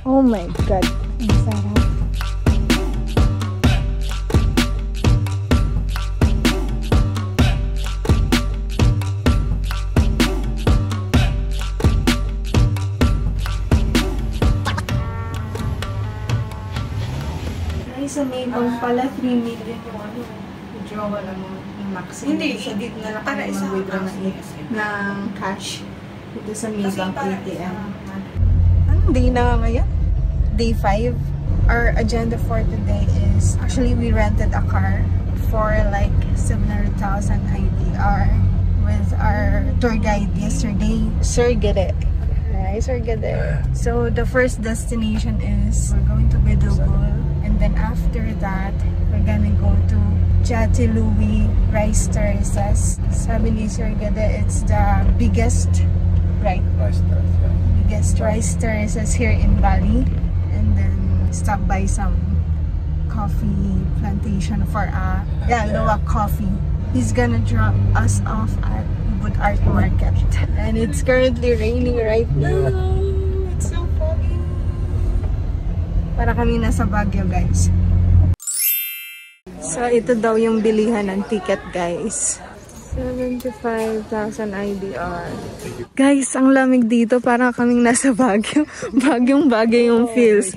Oh my God. Ang sarap. Sa May Bank pala, 3 million yung ano, withdrawal yung maximum. Hindi, dito na lang para isang withdraw ng cash dito sa May Bank ATM. Anong day na ngayon? Day 5. Our agenda for today is, actually we rented a car for like 700,000 IDR with our tour guide yesterday, Sir Gede. Hi, Sir Gede. So the first destination is, we're going to Bidugul. And then after that, we're gonna go to Jati Louie Rice Terraces. Sabi ni Sir Gede, it's the biggest, right? Biggest rice terraces here in Bali. And then stop by some coffee plantation for Loa Coffee. He's gonna drop us off at Ubud Art Market. And it's currently raining right now. It's so foggy. Para kami nasa Baguio, guys. So, ito daw yung bilihan ng ticket, guys. 75,000 IDR. Guys, ang lamig dito. Parang kaming nasa Baguio. Bagyong-bagyo yung feels.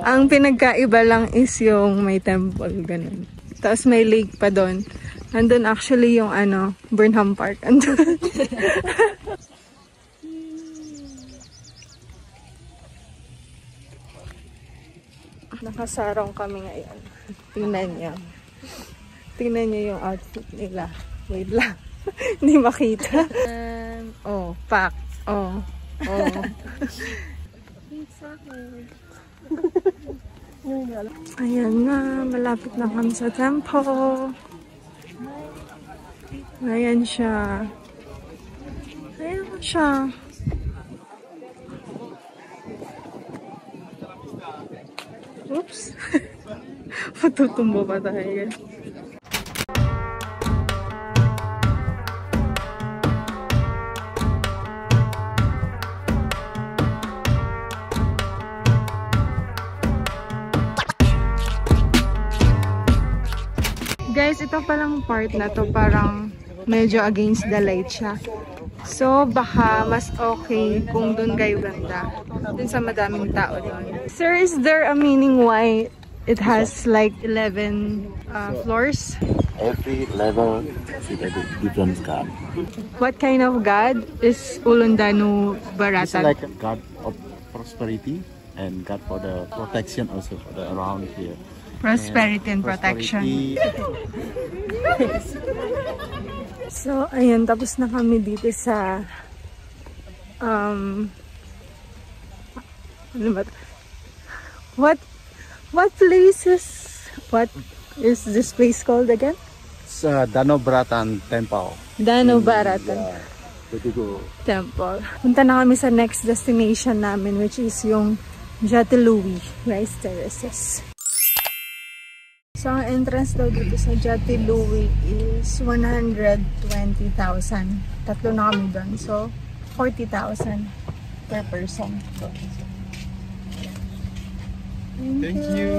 Ang pinagkaiba lang is yung may temple, ganun. Tapos may lake pa doon. Andun actually yung Burnham Park. Andun. Nakasarong kami ngayon. Tingnan niyo. Tingnan niyo yung outfit nila. Wait lang. Hindi makita. Oh, pack. Oh. Ayan na. Malapit na kami sa temple. Ayan siya. Ayan siya. Oops. Matutumbo pa tayo. Guys, ito palang part na to parang medyo against the light siya. So, baka mas okay kung doon kayo banda. Dun sa madaming tao doon. Sir, is there a meaning why it has like 11 floors? Every level is a different god. What kind of god is Ulundanu Baratan? It's like a god of prosperity and god for the protection also for the around here. Prosperity and protection. So, ayan, tapos na kami dito sa ano ba? What is this place called again? It's Danobratan Temple. Danobratan Temple. Punta na kami sa next destination namin, which is yung Jati Louie Rice Terraces. So, ang entrance daw dito sa Jati Louie is 120,000. Tatlo na kami doon. So, 40,000 per person. Thank you.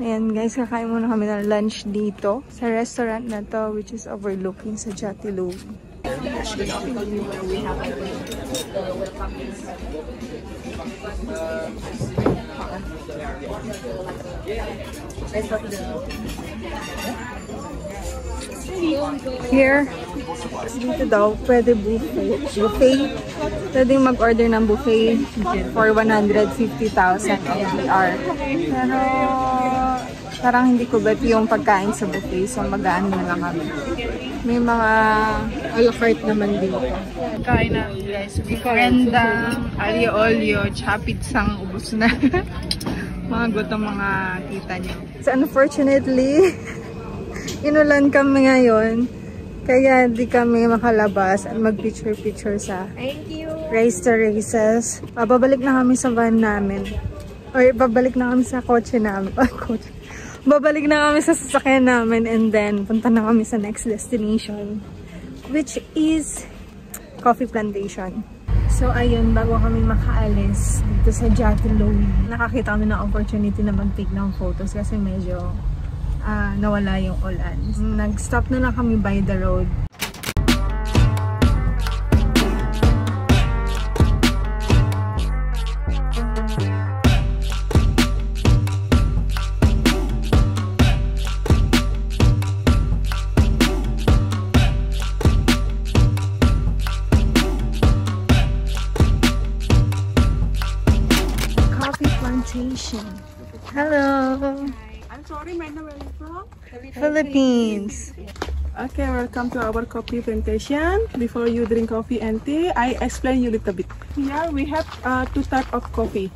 Ayan guys, kakain muna kami ng lunch dito sa restaurant na to, which is overlooking sa Jati Louie. Here, dito daw, pwede buffet. Pwede mag-order ng buffet for 150,000 LPR. Pero, parang hindi ko bet yung pagkain sa buffet. So, mag-aan na lang kami. May mga a la carte naman dito. Kain na, guys. Rendang, alio-olio, chapitsang, ubos na. Mga gutom mga tita niyo. So, unfortunately, inulan kami ngayon. Kaya di kami makalabas at mag-picture-picture sa Rice Terraces. Babalik na kami sa van namin. Or babalik na kami sa kotse namin. babalik na kami sa sasakyan namin and then punta na kami sa next destination, which is Coffee Plantation. So ayun, bago kami makaalis dito sa Jatilowi, nakakita kami ng opportunity na mag-take ng photos kasi medyo nawala yung ulan. Nag-stop na lang kami by the road. Hello. I'm sorry, madam, where are you from? Philippines. Okay, welcome to our coffee plantation. Before you drink coffee and tea, I explain you a little bit. Here we have two types of coffee,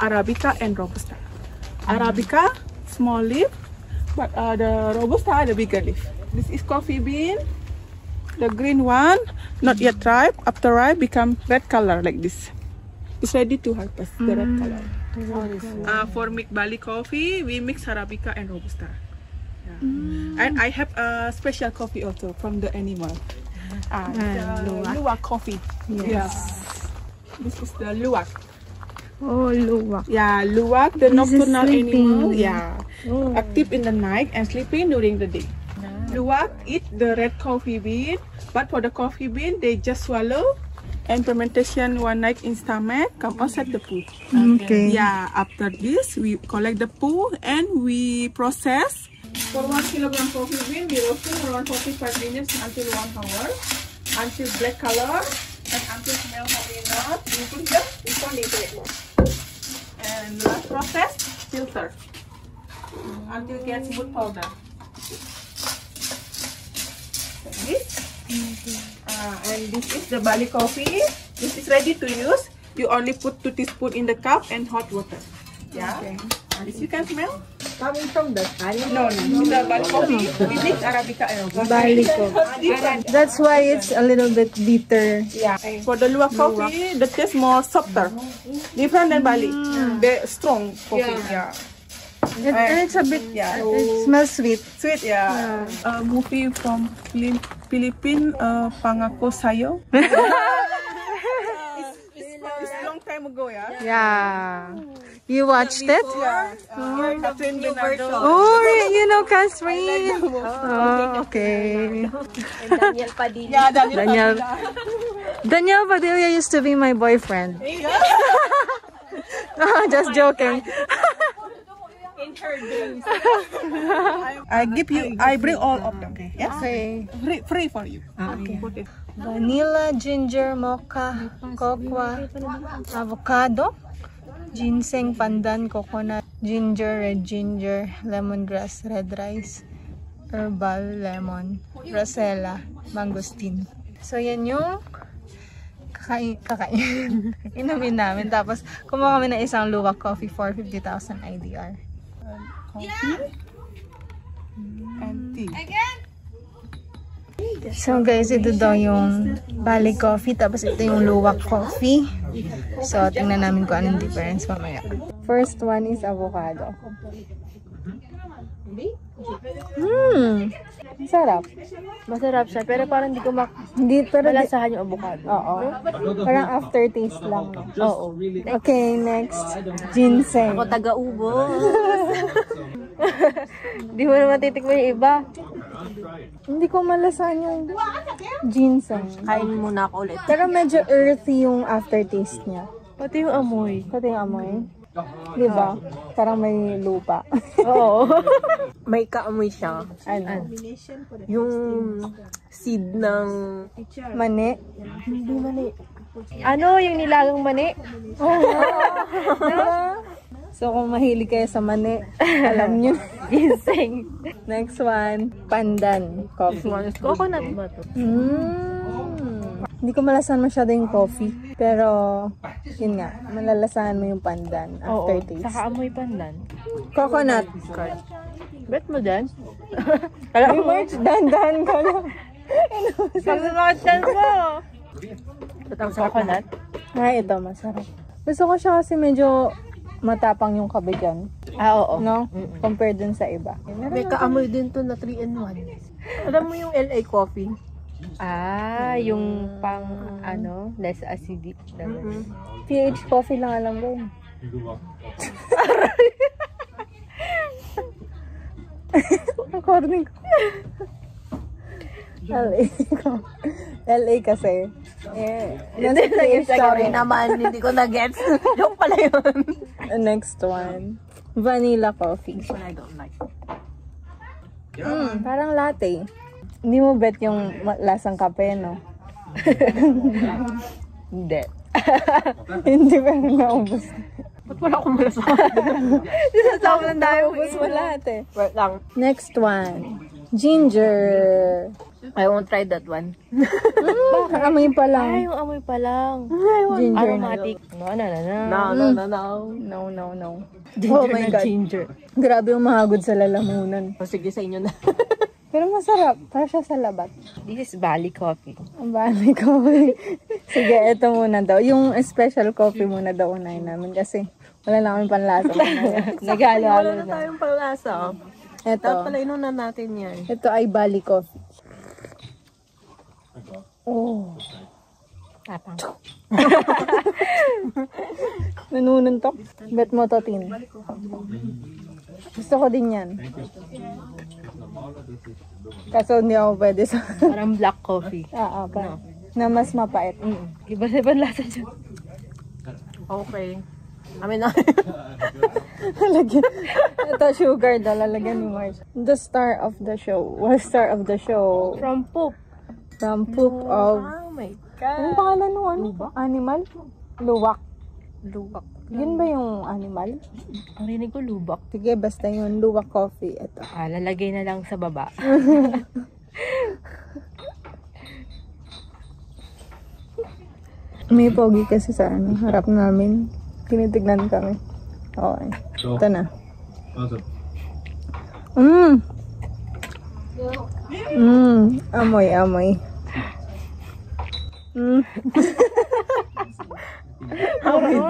Arabica and Robusta. Arabica, small leaf, but the Robusta, the bigger leaf. This is coffee bean. The green one, not yet ripe. After ripe, become red color like this. It's ready to harvest, the red color. For make Bali coffee, we mix Arabica and Robusta. Yeah. And I have a special coffee also from the animal. The luwak coffee. Yes. Yeah. This is the luwak. Oh, luwak. Yeah, luwak, the nocturnal animal. Yeah. Oh. Active in the night and sleeping during the day. Luwak eat the red coffee bean, but for the coffee bean, they just swallow. And fermentation one night in stomach, come outside the poo. Okay. Yeah, after this, we collect the poo and we process. For 1 kilogram coffee bean, we roasting around 45 minutes until 1 hour. Until black color and until smell heavy enough. We put them before later. And last process, filter. Until it gets smooth powder. Like this. And this is the Bali coffee. This is ready to use. You only put 2 teaspoons in the cup and hot water. Yeah. Okay. This you can smell. Coming from the Bali? No. The Bali coffee. We mix Arabica and Robusta. Bali coffee. That's why it's a little bit bitter. Yeah. For the luwak coffee, the taste more softer. Different than Bali. Very strong coffee. Yeah. And it's a bit. Yeah. It smells sweet. Sweet. Yeah. A movie from Philippines, Pangako Sayo. It's a long time ago, yeah. Yeah. You watched it? Yeah. Catherine Bernardo. Oh, you know Catherine. Oh, okay. And Daniel Padilla. Yeah, Daniel Padilla used to be my boyfriend. Just joking. In her days. I bring all of them. Yes. Okay. Free for you. Okay. Put it. Vanilla, ginger, mocha, cocoa, avocado, ginseng, pandan, coconut, ginger, red ginger, lemongrass, red rice, herbal, lemon, rosella, mangosteen. So yan yung kakain. Inumin namin. Tapos kumuha kami ng isang luwak coffee for 50,000 IDR. Coffee and tea. So guys, ito daw yung Bali coffee, tapos ito yung luwak coffee. So tingnan namin kung anong difference mamaya. First one is avocado. Sarap. Masarap siya, pero parang hindi ko malasahan yung avocado. Oo. Parang aftertaste lang. No? Oo. Okay, next. Ginseng. Ako taga-ubos. Di mo naman titikman yung iba. Hindi ko malasahan yung ginseng. Kain muna ako ulit. Pero medyo earthy yung aftertaste niya. Pati yung amoy. Pati yung amoy. Diba? Parang may lupa. Oo. May kaamoy siya. Ano? Yung seed ng Mani. Hindi mani. Ano? Yung nilagang mani? So kung mahilig kayo sa mani, alam nyo. Ginseng. Next one, pandan coffee. Coconut ba ito? Hindi ko malasahan masyado yung coffee. Pero, yun nga, malalasahan mo yung pandan aftertaste. Saka amoy pandan. Coconut. Bet mo dyan? Hey, March, dandan ka lang. Sabi mo dyan mo! Ang coconut? Ay, ito, masarap. Gusto ko siya kasi medyo matapang yung kabigyan. Oo. No? Compared dun sa iba. May kaamoy din to na 3-in-1. Alam mo yung LA coffee? Yung pang, less acidic. PH coffee lang alam ko. According ko. LA kasi. Sorry naman, hindi ko na-gets. Joke pala yun. Next one. Vanilla coffee. This one I don't like. Parang latte. Hindi mo bet yung lasang kape, no? Hindi. Hindi pa rin naubos. Ba't wala akong malasa? Sasawa lang tayo. Ubus mo lahat eh. Wait lang. Next one. Ginger. I won't try that one. Bakit? Amoy pa lang. Yung amoy pa lang. Ginger. Aromatic. No. No. Ginger Oh my God. ginger. Grabe yung mahagod sa lalamunan. O sige, sa inyo na. Pero masarap. Para siya sa labat. This is Bali coffee. Ang bali coffee. Sige, ito muna daw. Yung special coffee muna daw unahin namin kasi wala na kami panlasa. Nagalo-halo Wala na na. tayong palasa. Dapat Ito. pala inunan natin yan. Ito ay Bali coffee. Oh. Tapang. Nanunan to. Bet mo to, Tin. Gusto ko din yan. Kaso hindi ako pwede sa... Parang black coffee. pa. Na mas mapait. Iba-iba lasa dyan. Okay. Amin na. Lalagyan. Ito sugar daw. Lalagyan ni Mars. The star of the show. What star of the show? From poop. From poop of... Oh my God. Anong pangalan nung ano? Animal? Luwak. Lubak. Yun ba yung animal? Ang rinig ko lubak. Sige, basta yun. Luwak coffee. Ito. Lalagay na lang sa baba. May pogi kasi sa harap namin. Tinitignan kami. Okay. Ito na. Amoy.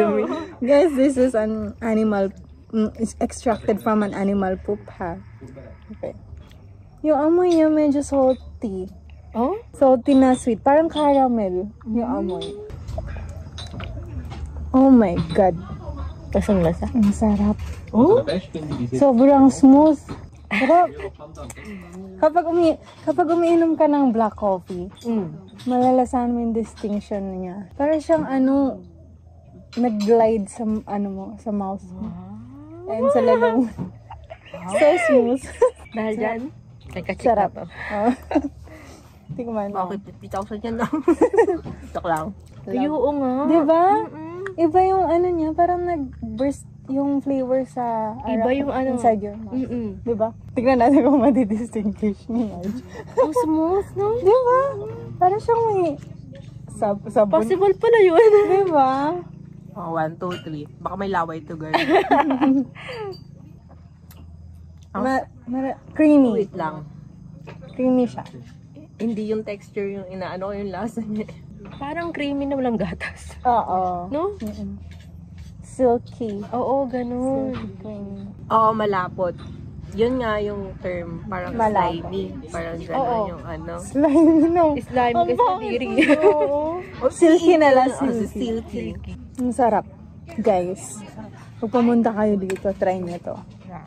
Dumi. Guys, this is an animal. It's extracted from an animal poop, ha? Okay. Yung amoy niya medyo salty. Oh? Salty na sweet. Parang caramel yung amoy. Oh my God. Kasang lasa. Ang sarap. Oh? Sobrang smooth. Sarap. Kapag umiinom ka ng black coffee, malalasan mo yung distinction niya. Para siyang nag-glide sa sa mouth mo. And sa lalong. So smooth. Dahil dyan, Sarap. Oh. Tingnan mo. Okay, 50,000 yan lang. Tok lang. oo nga. Diba? Iba yung niya, parang nag-burst yung flavor sa Iba yung inside your mouth. Diba? Tignan natin kung madi-distinguish ni Marge. Ang smooth, no? Diba? Parang siyang may sabon. Possible pala yun. Diba? Oh, 1, 2, 3. Baka may laway to, girl. Creamy. Wait lang. Creamy siya. Hindi yung texture yung inaano ko yung lasa niya. Parang creamy na walang gatas. Oo. No? Silky. Oo, ganun. Creamy. Oo, malapot. Yun nga yung term. Parang Malapot. slimy. Parang gano'n yung ano. Slimy, no? Slime kasi sa diri. Silky na lang. Silky. Ang sarap. Guys, pag pumunta kayo dito, try nyo to.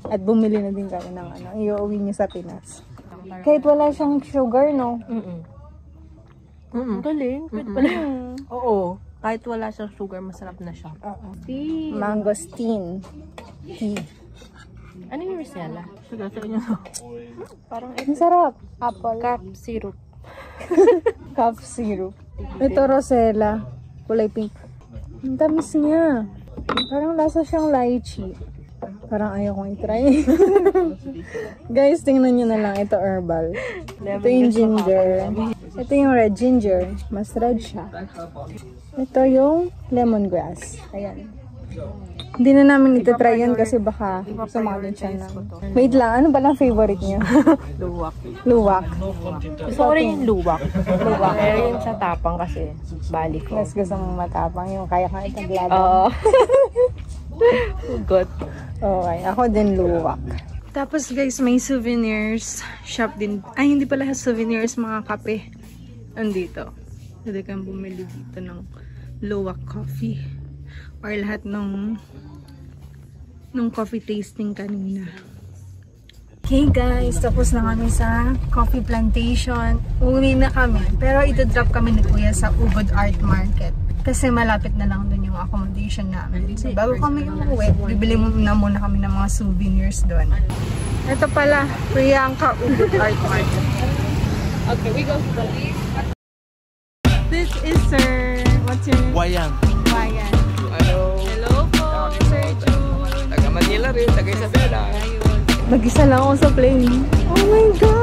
At bumili na din kayo ng iuwi nyo sa Pinas. Kahit wala siyang sugar, no? Galing. Pwede pala. Oo. Kahit wala siyang sugar, masarap na siya. Tea. Mangosteen. Tea. Ano yung Rosella? Sige, sa inyo. Parang Ang sarap. Apple. cup syrup. Cough syrup. Ito, Rosella. Kulay pink. Ang tamis niya. Parang lasa siyang lychee. Parang ayaw kong i-try. Guys, tingnan nyo na lang. Ito herbal. Ito yung ginger. Ito yung red ginger. Mas red siya. Ito yung lemongrass. Ayan. Hindi na namin ito-try yun kasi baka sumakit siya na. Wait lang, ano ba lang favorite niya? Luwak. Luwak. Gusto ko rin yung luwak. Luwak. Pero yung sa tapang kasi, Bali ko. Mas gusto mong matapang yung kaya ka itaglaban. Oo. Good. Okay, ako din luwak. Tapos guys, may souvenirs shop din. Ay, hindi pala souvenirs, mga kape. Andito. Pwede kang bumili dito ng luwak coffee. Or lahat nung coffee tasting kanina. Okay guys, tapos na kami sa coffee plantation. Uwi na kami. Pero ito-drop kami ni Kuya sa Ubud Art Market. Kasi malapit na lang dun yung accommodation namin. So bago kami umuwi, bibili na muna kami ng mga souvenirs doon. Ito pala, Priyanka Ubud Art Market. Okay, we go to the left. This is Sir, what's your name? Wayang. Wayan. Hello. Hello po, Sir June. Taga Manila rin, taga Isabela. Mag-isa lang ako sa plane. Oh my God!